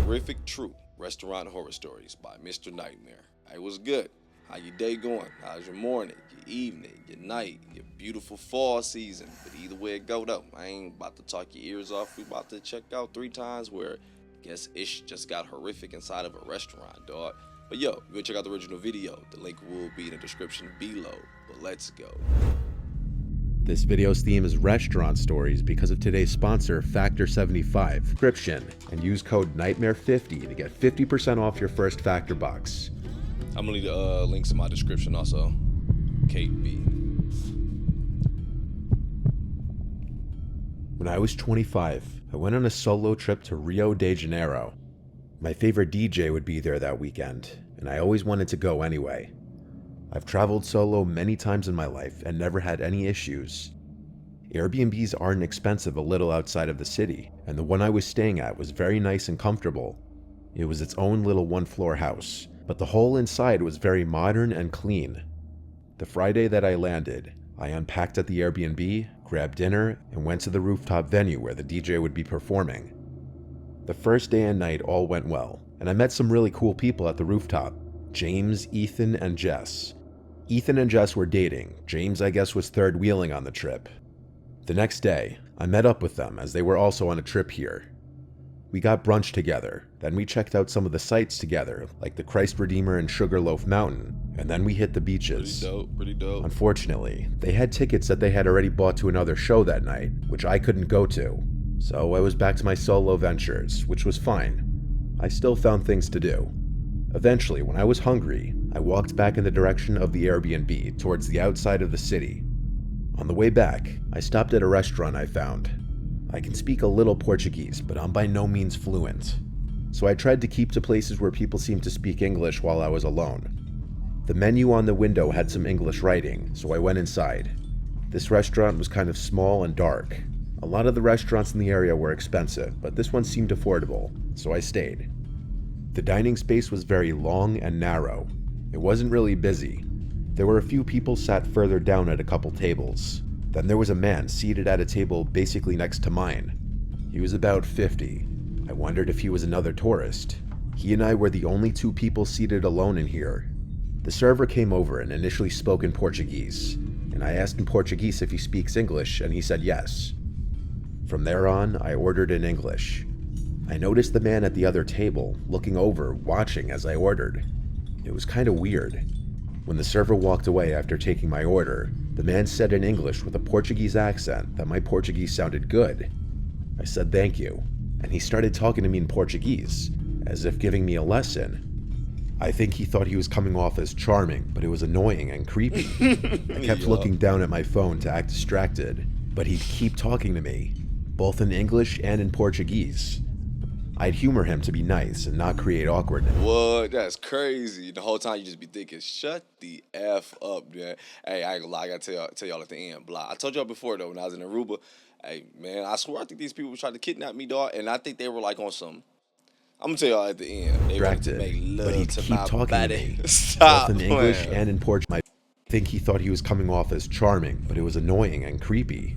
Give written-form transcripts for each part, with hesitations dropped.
Horrific True Restaurant Horror Stories by Mr. Nightmare. Hey, what's good? How your day going? How's your morning, your evening, your night, your beautiful fall season? But either way it go though, I ain't about to talk your ears off. We about to check out 3 times where guess ish just got horrific inside of a restaurant, dog. But yo, you go check out the original video. The link will be in the description below. But let's go. This video's theme is restaurant stories because of today's sponsor, Factor 75 subscription, and use code NIGHTMARE50 to get 50% off your first Factor box. I'm gonna leave the links in my description also. Kate B. When I was 25, I went on a solo trip to Rio de Janeiro. My favorite DJ would be there that weekend, and I always wanted to go anyway. I've traveled solo many times in my life and never had any issues. Airbnbs aren't expensive a little outside of the city, and the one I was staying at was very nice and comfortable. It was its own little one-floor house, but the whole inside was very modern and clean. The Friday that I landed, I unpacked at the Airbnb, grabbed dinner, and went to the rooftop venue where the DJ would be performing. The first day and night all went well, and I met some really cool people at the rooftop: James, Ethan, and Jess. Ethan and Jess were dating. James, I guess, was third wheeling on the trip. The next day, I met up with them as they were also on a trip here. We got brunch together, then we checked out some of the sights together, like the Christ Redeemer and Sugarloaf Mountain, and then we hit the beaches. Pretty dope. Unfortunately, they had tickets that they had already bought to another show that night, which I couldn't go to. So I was back to my solo ventures, which was fine. I still found things to do. Eventually, when I was hungry, I walked back in the direction of the Airbnb towards the outside of the city. On the way back, I stopped at a restaurant I found. I can speak a little Portuguese, but I'm by no means fluent. So I tried to keep to places where people seemed to speak English while I was alone. The menu on the window had some English writing, so I went inside. This restaurant was kind of small and dark. A lot of the restaurants in the area were expensive, but this one seemed affordable, so I stayed. The dining space was very long and narrow. It wasn't really busy. There were a few people sat further down at a couple tables. Then there was a man seated at a table basically next to mine. He was about 50. I wondered if he was another tourist. He and I were the only 2 people seated alone in here. The server came over and initially spoke in Portuguese, and I asked in Portuguese if he speaks English, and he said yes. From there on, I ordered in English. I noticed the man at the other table, looking over, watching as I ordered. It was kind of weird. When the server walked away after taking my order, the man said in English with a Portuguese accent that my Portuguese sounded good. I said thank you, and he started talking to me in Portuguese, as if giving me a lesson. I think he thought he was coming off as charming, but it was annoying and creepy. I kept looking down at my phone to act distracted, but he'd keep talking to me, both in English and in Portuguese. I'd humor him to be nice and not create awkwardness. What? That's crazy. The whole time you just be thinking, shut the F up, man. Hey, I ain't gonna lie, I gotta tell y'all at the end, blah. I told y'all before though, when I was in Aruba, hey man, I swear I think these people tried to kidnap me, dog, and I think they were like on some. I'm gonna tell y'all at the end. They wanted to make love but he'd to keep my talking body. to me, Stop both in English playing. and in Portuguese. I think he thought he was coming off as charming, but it was annoying and creepy.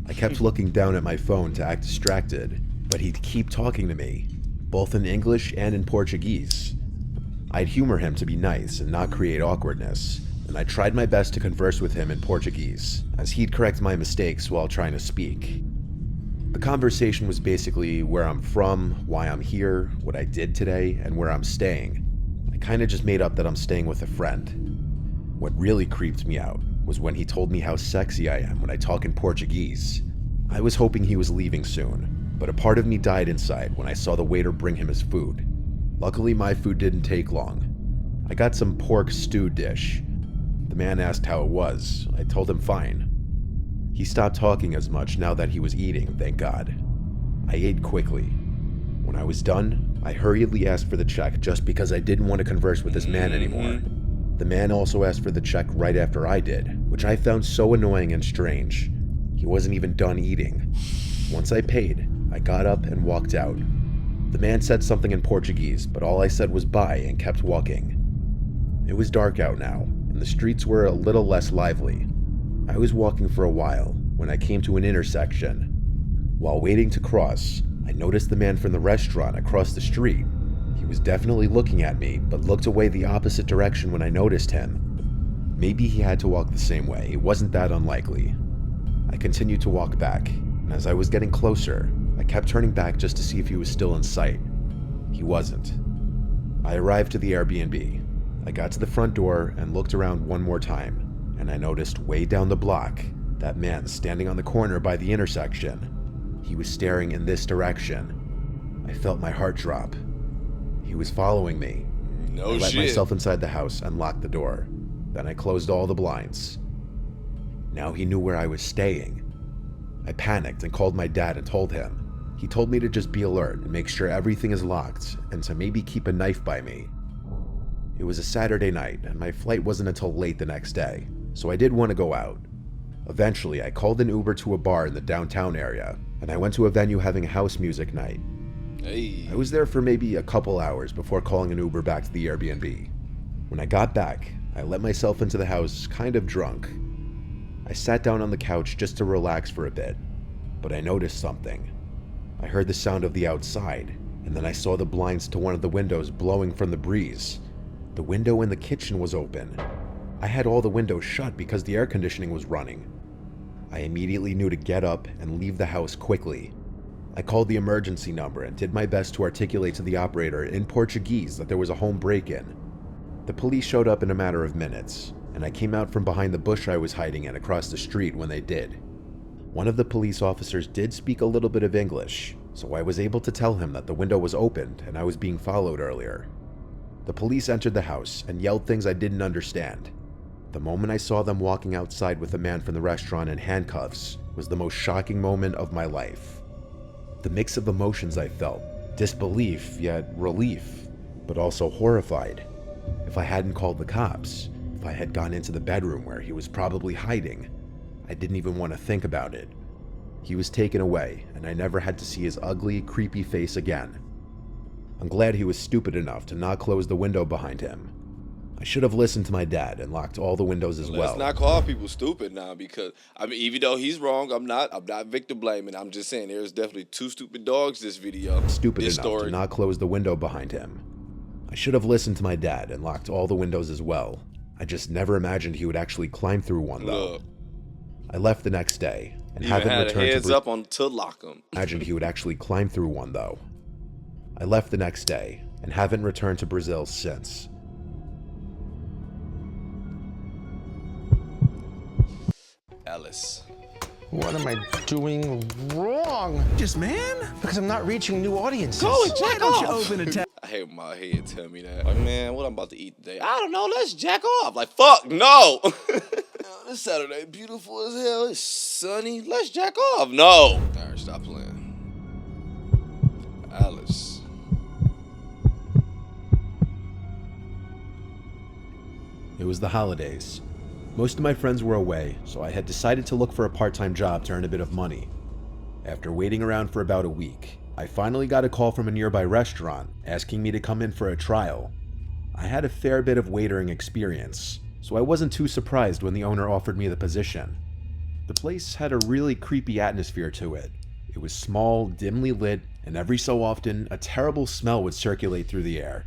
I kept looking down at my phone to act distracted, but he'd keep talking to me, both in English and in Portuguese. I'd humor him to be nice and not create awkwardness, and I tried my best to converse with him in Portuguese, as he'd correct my mistakes while trying to speak. The conversation was basically where I'm from, why I'm here, what I did today, and where I'm staying. I kinda just made up that I'm staying with a friend. What really creeped me out was when he told me how sexy I am when I talk in Portuguese. I was hoping he was leaving soon, but a part of me died inside when I saw the waiter bring him his food. Luckily, my food didn't take long. I got some pork stew dish. The man asked how it was. I told him fine. He stopped talking as much now that he was eating, thank God. I ate quickly. When I was done, I hurriedly asked for the check just because I didn't want to converse with this man anymore. The man also asked for the check right after I did, which I found so annoying and strange. He wasn't even done eating. Once I paid, I got up and walked out. The man said something in Portuguese, but all I said was bye and kept walking. It was dark out now, and the streets were a little less lively. I was walking for a while when I came to an intersection. While waiting to cross, I noticed the man from the restaurant across the street He was definitely looking at me, but looked away the opposite direction when I noticed him. Maybe he had to walk the same way. It wasn't that unlikely. I continued to walk back, and as I was getting closer, I kept turning back just to see if he was still in sight. He wasn't. I arrived to the Airbnb. I got to the front door and looked around one more time, and I noticed way down the block, that man standing on the corner by the intersection. He was staring in this direction. I felt my heart drop. He was following me. No I let shit. myself inside the house and locked the door. Then I closed all the blinds. Now he knew where I was staying. I panicked and called my dad and told him. He told me to just be alert and make sure everything is locked and to maybe keep a knife by me. It was a Saturday night and my flight wasn't until late the next day, so I did want to go out. Eventually, I called an Uber to a bar in the downtown area, and I went to a venue having a house music night. Hey. I was there for maybe a couple hours before calling an Uber back to the Airbnb. When I got back, I let myself into the house kind of drunk. I sat down on the couch just to relax for a bit, but I noticed something. I heard the sound of the outside, and then I saw the blinds to one of the windows blowing from the breeze. The window in the kitchen was open. I had all the windows shut because the air conditioning was running. I immediately knew to get up and leave the house quickly. I called the emergency number and did my best to articulate to the operator in Portuguese that there was a home break-in. The police showed up in a matter of minutes, and I came out from behind the bush I was hiding in across the street when they did. One of the police officers did speak a little bit of English, so I was able to tell him that the window was opened and I was being followed earlier. The police entered the house and yelled things I didn't understand. The moment I saw them walking outside with a man from the restaurant in handcuffs was the most shocking moment of my life. The mix of emotions I felt, disbelief yet relief, but also horrified. If I hadn't called the cops, if I had gone into the bedroom where he was probably hiding, I didn't even want to think about it. He was taken away, and I never had to see his ugly, creepy face again. I'm glad he was stupid enough to not close the window behind him. I should have listened to my dad and locked all the windows as well. Let's not call people stupid now, because I mean, even though he's wrong, I'm not victim blaming. I'm just saying there's definitely two stupid dogs this video. Stupid this enough story. to not close the window behind him. I should have listened to my dad and locked all the windows as well. I just never imagined he would actually climb through one though. Look, I left the next day and even haven't had a returned heads to up on to lock him. imagined he would actually climb through one though. I left the next day and haven't returned to Brazil since. Alice. What am I doing wrong? Just man? Because I'm not reaching new audiences. Go and jack off. You open a tab. I hate when my head tell me that. Like, man, what I'm about to eat today? I don't know. Let's jack off. Like, fuck, no. This Saturday beautiful as hell. It's sunny. Let's jack off. No. All right, stop playing. Alice. It was the holidays. Most of my friends were away, so I had decided to look for a part-time job to earn a bit of money. After waiting around for about a week, I finally got a call from a nearby restaurant asking me to come in for a trial. I had a fair bit of waitering experience, so I wasn't too surprised when the owner offered me the position. The place had a really creepy atmosphere to it. It was small, dimly lit, and every so often, a terrible smell would circulate through the air.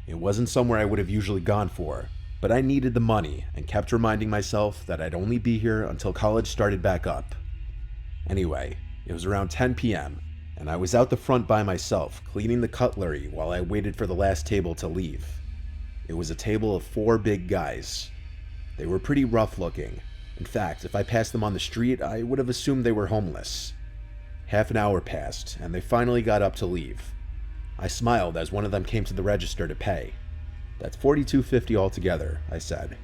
It wasn't somewhere I would have usually gone for, but I needed the money and kept reminding myself that I'd only be here until college started back up. Anyway, it was around 10 p.m., and I was out the front by myself, cleaning the cutlery while I waited for the last table to leave. It was a table of 4 big guys. They were pretty rough looking. In fact, if I passed them on the street, I would have assumed they were homeless. Half an hour passed, and they finally got up to leave. I smiled as one of them came to the register to pay. "That's $42.50 altogether," I said.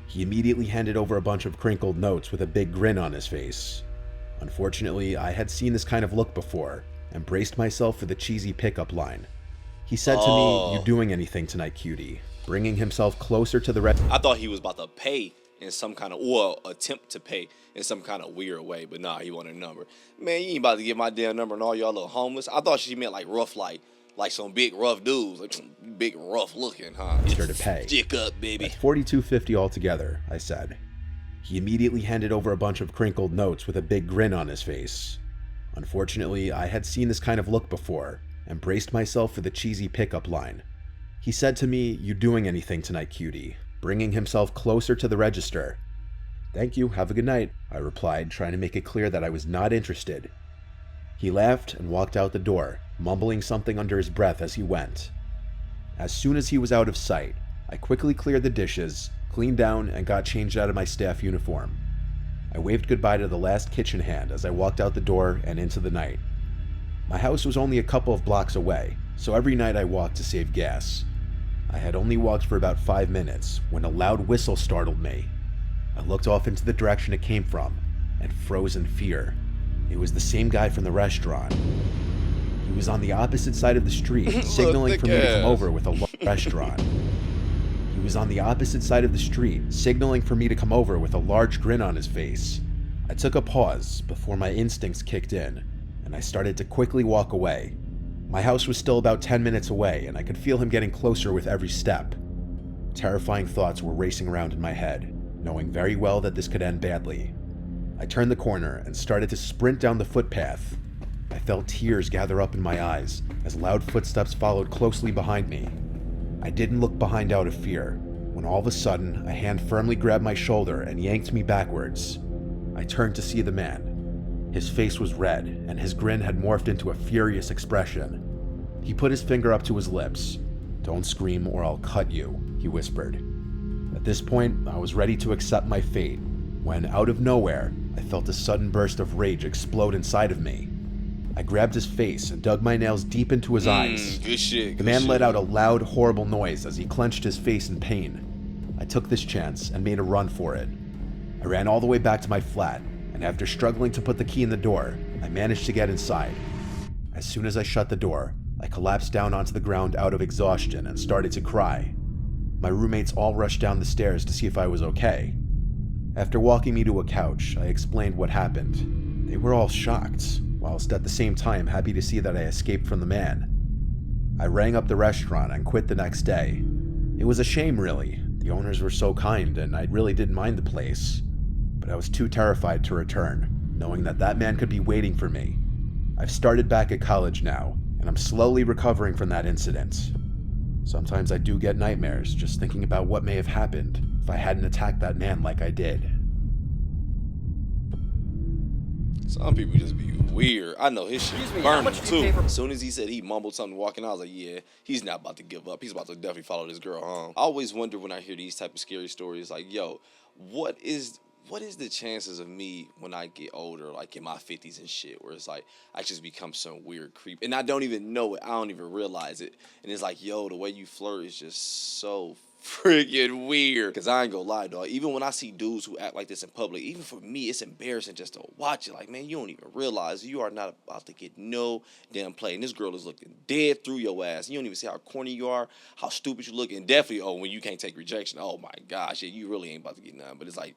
He immediately handed over a bunch of crinkled notes with a big grin on his face. Unfortunately, I had seen this kind of look before and braced myself for the cheesy pickup line. He said to me, "You doing anything tonight, cutie?" bringing himself closer to the I thought he was about to pay in some kind of, or attempt to pay in some kind of weird way, but nah, he wanted a number. Man, you ain't about to get my damn number and all y'all little homeless. I thought she meant like rough, like some big rough dudes, like some big rough looking, huh? Sure to pay. Stick up, baby. "That's $42.50 altogether," I said. He immediately handed over a bunch of crinkled notes with a big grin on his face. Unfortunately, I had seen this kind of look before and braced myself for the cheesy pickup line. He said to me, "You doing anything tonight, cutie?" bringing himself closer to the register. "Thank you, have a good night," I replied, trying to make it clear that I was not interested. He laughed and walked out the door, mumbling something under his breath as he went. As soon as he was out of sight, I quickly cleared the dishes, cleaned down, and got changed out of my staff uniform. I waved goodbye to the last kitchen hand as I walked out the door and into the night. My house was only a couple of blocks away, so every night I walked to save gas. I had only walked for about 5 minutes when a loud whistle startled me. I looked off into the direction it came from and froze in fear. It was the same guy from the restaurant. He was on the opposite side of the street, signaling for me to come over with a large grin on his face. I took a pause before my instincts kicked in, and I started to quickly walk away. My house was still about 10 minutes away, and I could feel him getting closer with every step. Terrifying thoughts were racing around in my head, knowing very well that this could end badly. I turned the corner and started to sprint down the footpath. I felt tears gather up in my eyes as loud footsteps followed closely behind me. I didn't look behind out of fear, when all of a sudden a hand firmly grabbed my shoulder and yanked me backwards. I turned to see the man. His face was red, and his grin had morphed into a furious expression. He put his finger up to his lips. "Don't scream or I'll cut you," he whispered. At this point, I was ready to accept my fate, when out of nowhere, I felt a sudden burst of rage explode inside of me. I grabbed his face and dug my nails deep into his eyes. Good shit. The man let out a loud, horrible noise as he clenched his face in pain. I took this chance and made a run for it. I ran all the way back to my flat, and after struggling to put the key in the door, I managed to get inside. As soon as I shut the door, I collapsed down onto the ground out of exhaustion and started to cry. My roommates all rushed down the stairs to see if I was okay. After walking me to a couch, I explained what happened. They were all shocked, whilst at the same time happy to see that I escaped from the man. I rang up the restaurant and quit the next day. It was a shame, really. The owners were so kind, and I really didn't mind the place. But I was too terrified to return, knowing that that man could be waiting for me. I've started back at college now, and I'm slowly recovering from that incident. Sometimes I do get nightmares just thinking about what may have happened if I hadn't attacked that man like I did. Some people just be weird. I know his shit Excuse me, burned how much him do you too. pay for- As soon as he said he mumbled something walking out, I was like, yeah, he's not about to give up. He's about to definitely follow this girl home. I always wonder when I hear these type of scary stories, like, yo, what is the chances of me when I get older, like in my 50s and shit, where it's like I just become some weird creep and I don't even know it, I don't even realize it, and it's like, yo, the way you flirt is just so freaking weird. Cause I ain't gonna lie, dog, even when I see dudes who act like this in public, even for me, it's embarrassing just to watch it. Like, man, you don't even realize you are not about to get no damn play, and this girl is looking dead through your ass. You don't even see how corny you are, how stupid you look, and definitely, when you can't take rejection, oh my gosh, yeah, you really ain't about to get none. But it's like,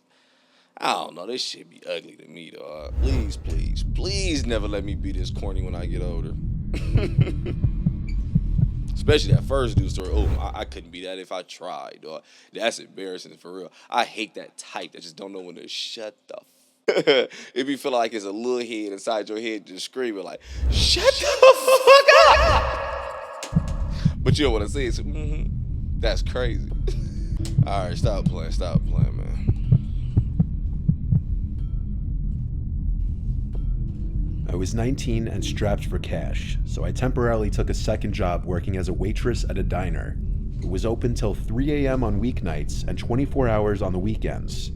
I don't know, this shit be ugly to me, dog. Please, please, please never let me be this corny when I get older. Especially that first dude story. Oh, I couldn't be that if I tried, dog. That's embarrassing for real. I hate that type that just don't know when to shut the it be feeling like it's a little head inside your head just screaming like, shut the fuck up! But you don't want to say it. That's crazy. All right, stop playing, man. I was 19 and strapped for cash, so I temporarily took a second job working as a waitress at a diner. It was open till 3 a.m. on weeknights and 24 hours on the weekends.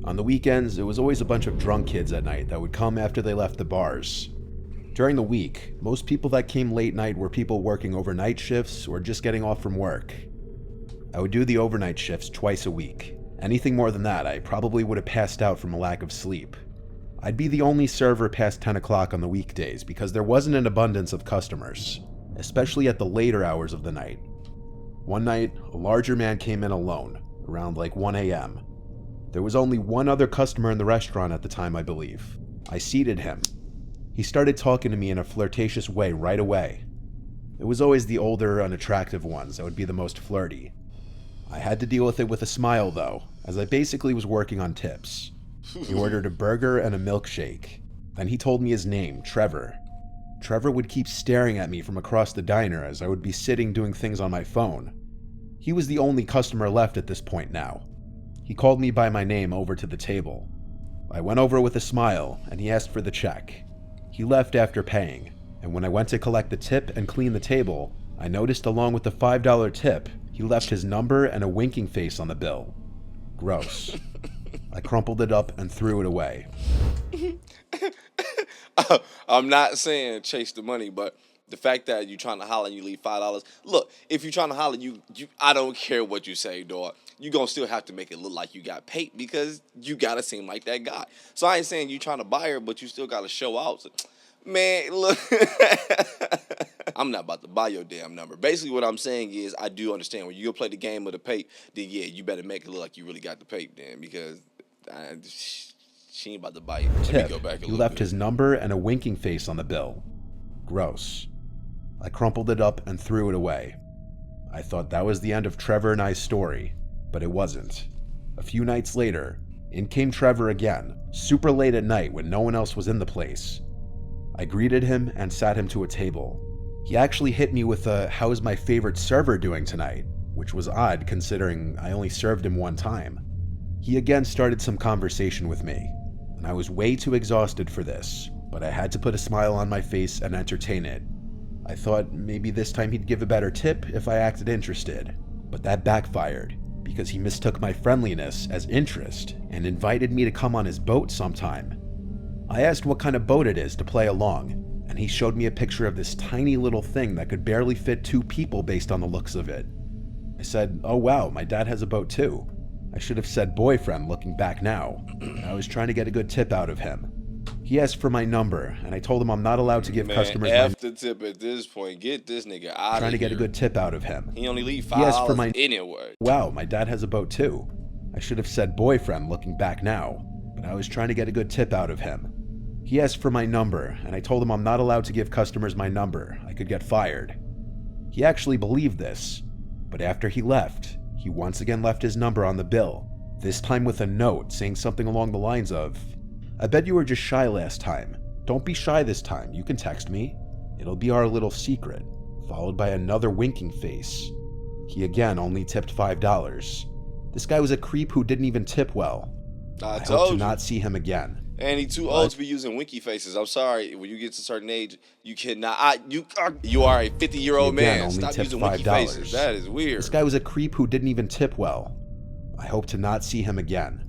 On the weekends, it was always a bunch of drunk kids at night that would come after they left the bars. During the week, most people that came late night were people working overnight shifts or just getting off from work. I would do the overnight shifts twice a week. Anything more than that, I probably would have passed out from a lack of sleep. I'd be the only server past 10 o'clock on the weekdays because there wasn't an abundance of customers, especially at the later hours of the night. One night, a larger man came in alone, around like 1 a.m. There was only one other customer in the restaurant at the time, I believe. I seated him. He started talking to me in a flirtatious way right away. It was always the older, unattractive ones that would be the most flirty. I had to deal with it with a smile though, as I basically was working on tips. He ordered a burger and a milkshake. Then he told me his name, Trevor. Trevor would keep staring at me from across the diner as I would be sitting doing things on my phone. He was the only customer left at this point now. He called me by my name over to the table. I went over with a smile and he asked for the check. He left after paying, and when I went to collect the tip and clean the table, I noticed along with the $5 tip, he left his number and a winking face on the bill. Gross. I crumpled it up and threw it away. I'm not saying chase the money, but the fact that you're trying to holler and you leave $5. Look, if you're trying to holler, I don't care what you say, dog. You're going to still have to make it look like you got paid because you got to seem like that guy. So I ain't saying you trying to buy her, but you still got to show out. So, man, look, I'm not about to buy your damn number. Basically what I'm saying is I do understand when you go play the game of the pape, then yeah, you better make it look like you really got the pape then because she ain't about to buy it. Let me go back a He little left bit. his number and a winking face on the bill. Gross. I crumpled it up and threw it away. I thought that was the end of Trevor and I's story, but it wasn't. A few nights later, in came Trevor again, super late at night when no one else was in the place. I greeted him and sat him to a table. He actually hit me with a "how's my favorite server doing tonight?" which was odd considering I only served him one time. He again started some conversation with me, and I was way too exhausted for this, but I had to put a smile on my face and entertain it. I thought maybe this time he'd give a better tip if I acted interested, but that backfired because he mistook my friendliness as interest and invited me to come on his boat sometime. I asked what kind of boat it is to play along, and he showed me a picture of this tiny little thing that could barely fit 2 people based on the looks of it. I said, "Oh wow, my dad has a boat too." I should have said boyfriend looking back now. I was trying to get a good tip out of him. He asked for my number, and I told him I'm not allowed to give customers my the tip at this point. Get this nigga out of here. Trying to get a good tip out of him. He only leave He asked for my $5 anyway. Wow, my dad has a boat too. I should have said boyfriend looking back now, but I was trying to get a good tip out of him. He asked for my number, and I told him I'm not allowed to give customers my number. I could get fired. He actually believed this, but after he left, he once again left his number on the bill, this time with a note saying something along the lines of, "I bet you were just shy last time. Don't be shy this time, you can text me. It'll be our little secret," followed by another winking face. He again only tipped $5. This guy was a creep who didn't even tip well. I hope to not see him again. And he too old to be using winky faces. I'm sorry. When you get to a certain age, you cannot. You are a 50-year-old man. Only Stop tipped using winky $5. faces. That is weird. This guy was a creep who didn't even tip well. I hope to not see him again.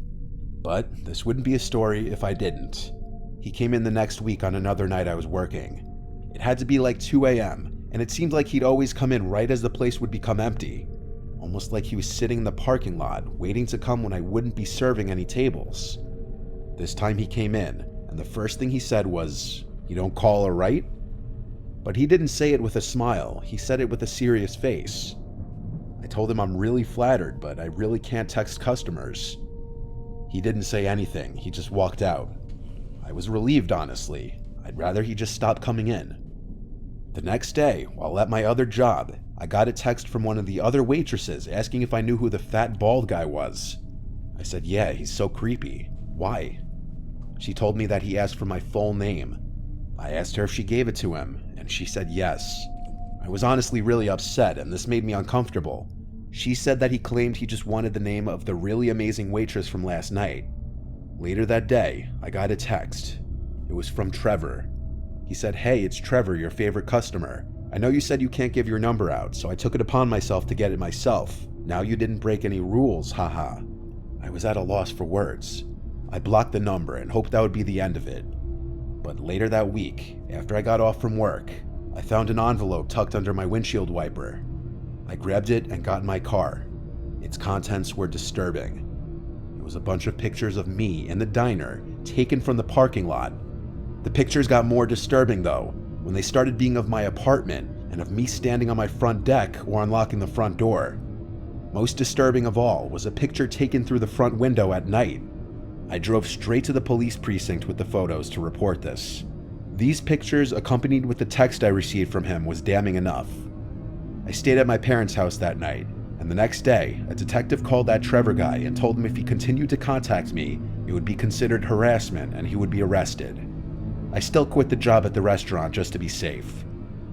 But this wouldn't be a story if I didn't. He came in the next week on another night I was working. It had to be like 2 a.m., and it seemed like he'd always come in right as the place would become empty. Almost like he was sitting in the parking lot, waiting to come when I wouldn't be serving any tables. This time he came in, and the first thing he said was, "You don't call her, right?" But he didn't say it with a smile, he said it with a serious face. I told him I'm really flattered, but I really can't text customers. He didn't say anything, he just walked out. I was relieved, honestly. I'd rather he just stopped coming in. The next day, while at my other job, I got a text from one of the other waitresses asking if I knew who the fat bald guy was. I said, "Yeah, he's so creepy. Why?" She told me that he asked for my full name. I asked her if she gave it to him, and she said yes. I was honestly really upset, and this made me uncomfortable. She said that he claimed he just wanted the name of the really amazing waitress from last night. Later that day, I got a text. It was from Trevor. He said, "Hey, it's Trevor, your favorite customer. I know you said you can't give your number out, so I took it upon myself to get it myself. Now you didn't break any rules, haha." I was at a loss for words. I blocked the number and hoped that would be the end of it. But later that week, after I got off from work, I found an envelope tucked under my windshield wiper. I grabbed it and got in my car. Its contents were disturbing. It was a bunch of pictures of me in the diner, taken from the parking lot. The pictures got more disturbing though, when they started being of my apartment and of me standing on my front deck or unlocking the front door. Most disturbing of all was a picture taken through the front window at night. I drove straight to the police precinct with the photos to report this. These pictures, accompanied with the text I received from him, was damning enough. I stayed at my parents' house that night, and the next day, a detective called that Trevor guy and told him if he continued to contact me, it would be considered harassment and he would be arrested. I still quit the job at the restaurant just to be safe.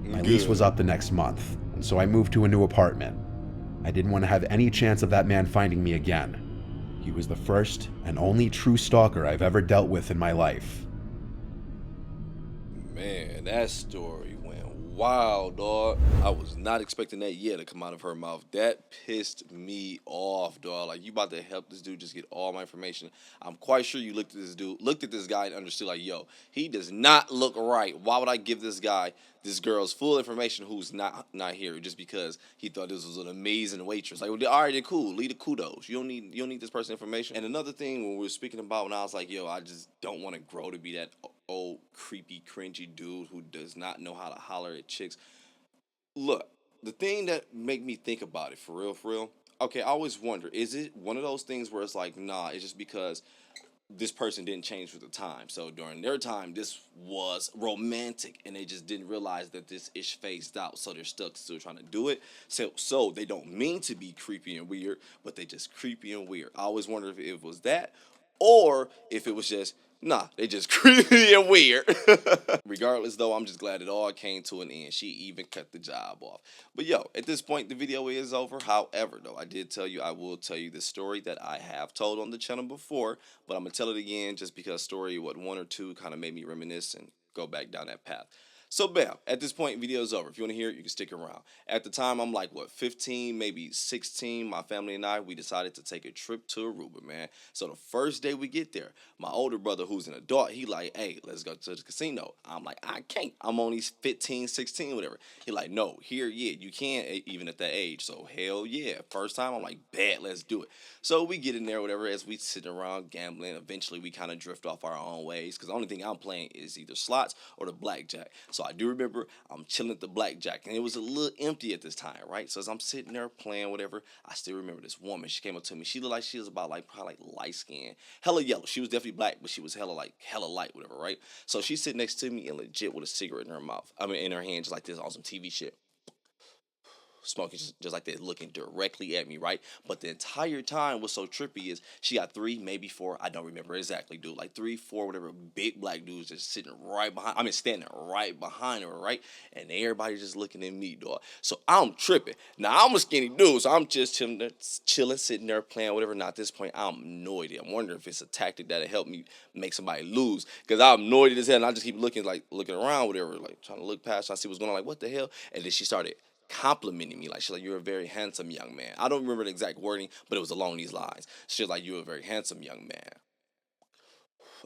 My lease Good. was up the next month, and so I moved to a new apartment. I didn't want to have any chance of that man finding me again. He was the first and only true stalker I've ever dealt with in my life. Man, that story went wild, dog. I was not expecting that to come out of her mouth. That pissed me off, dog. Like, you about to help this dude just get all my information. I'm quite sure you looked at this guy and understood, like, yo, he does not look right. Why would I give this girl's full information who's not here just because he thought this was an amazing waitress? Like, well, all right, they're cool. Leave the kudos. You don't need this person's information. And another thing, when we were speaking about, when I was like, yo, I just don't want to grow to be that old creepy cringy dude who does not know how to holler at chicks. Look, the thing that make me think about it for real, okay, I always wonder, is it one of those things where it's like, nah, it's just because this person didn't change with the time. So during their time, this was romantic, and they just didn't realize that this ish phased out. So they're stuck still trying to do it. So they don't mean to be creepy and weird, but they just creepy and weird. I always wonder if it was that, or if it was just, nah, they just creepy and weird. Regardless, though, I'm just glad it all came to an end. She even cut the job off. But yo, at this point, the video is over. However, though, I will tell you the story that I have told on the channel before, but I'm going to tell it again just because story, one or two kind of made me reminisce and go back down that path. So, bam, at this point, video is over. If you want to hear it, you can stick around. At the time, I'm like, 15, maybe 16. My family and I, we decided to take a trip to Aruba, man. So, the first day we get there, my older brother, who's an adult, he like, hey, let's go to the casino. I'm like, I can't. I'm only 15, 16, whatever. He like, no, here, yeah, you can, even at that age. So, hell yeah. First time, I'm like, bet, let's do it. So, we get in there, whatever, as we sitting around gambling. Eventually, we kind of drift off our own ways because the only thing I'm playing is either slots or the blackjack. So I do remember I'm chilling at the blackjack, and it was a little empty at this time, right? So as I'm sitting there playing, whatever, I still remember this woman. She came up to me. She looked like she was about probably light skin, hella yellow. She was definitely black, but she was hella light, whatever, right? So she's sitting next to me and legit with a cigarette in her mouth. In her hand, just like this on some TV shit. Smoking just like that, looking directly at me, right? But the entire time, what's so trippy is she got 3, maybe 4, I don't remember exactly, dude, like 3, 4, whatever, big black dudes just sitting right behind, standing right behind her, right? And everybody just looking at me, dog. So I'm tripping. Now, I'm a skinny dude, so I'm just chilling, sitting there playing, whatever. Now, at this point, I'm annoyed. I'm wondering if it's a tactic that'll help me make somebody lose, because I'm annoyed as hell, and I just keep looking around, whatever, like trying to look past, trying to see what's going on, like, what the hell? And then she started complimenting me, like, she's like, you're a very handsome young man. I don't remember the exact wording, but it was along these lines. She's like, you're a very handsome young man.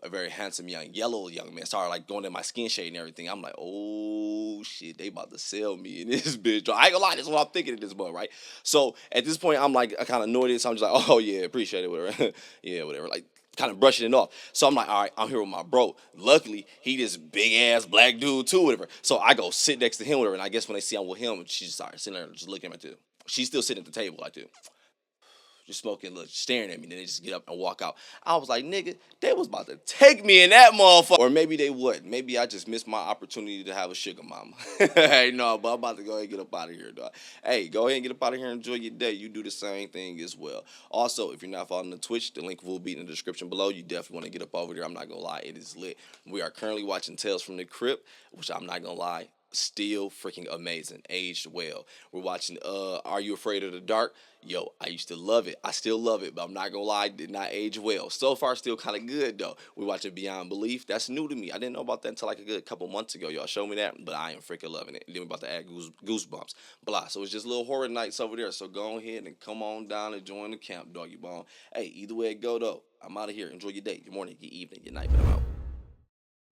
A very handsome yellow young man. Started like going in my skin shade and everything. I'm like, oh shit, they about to sell me in this bitch. I ain't gonna lie, this is what I'm thinking at this point, right? So at this point, I'm like, I kind of annoyed, so I'm just like, oh yeah, appreciate it, whatever. Yeah, whatever. Like, kind of brushing it off. So I'm like, all right, I'm here with my bro. Luckily, he this big ass black dude too, whatever. So I go sit next to him, whatever. And I guess when they see I'm with him, she just started sitting there just looking at me. She's still sitting at the table like this, just smoking, look, staring at me. Then they just get up and walk out. I was like, nigga, they was about to take me in that motherfucker. Or maybe they wouldn't. Maybe I just missed my opportunity to have a sugar mama. Hey, no, but I'm about to go ahead and get up out of here, dog. Hey, go ahead and get up out of here and enjoy your day. You do the same thing as well. Also, if you're not following the Twitch, the link will be in the description below. You definitely want to get up over there. I'm not going to lie, it is lit. We are currently watching Tales from the Crypt, which I'm not going to lie, still freaking amazing, aged well. We're watching Are You Afraid of the Dark? Yo, I used to love it. I still love it, but I'm not gonna lie, it did not age well. So far, still kind of good though. We're watching Beyond Belief. That's new to me. I didn't know about that until like a good couple months ago. Y'all showed me that, but I am freaking loving it. And then we're about to add goosebumps. Blah. So it's just little horror nights over there. So go ahead and come on down and join the camp, doggy bone. Hey, either way it go though, I'm out of here. Enjoy your day, your morning, your evening, your night, but I'm out.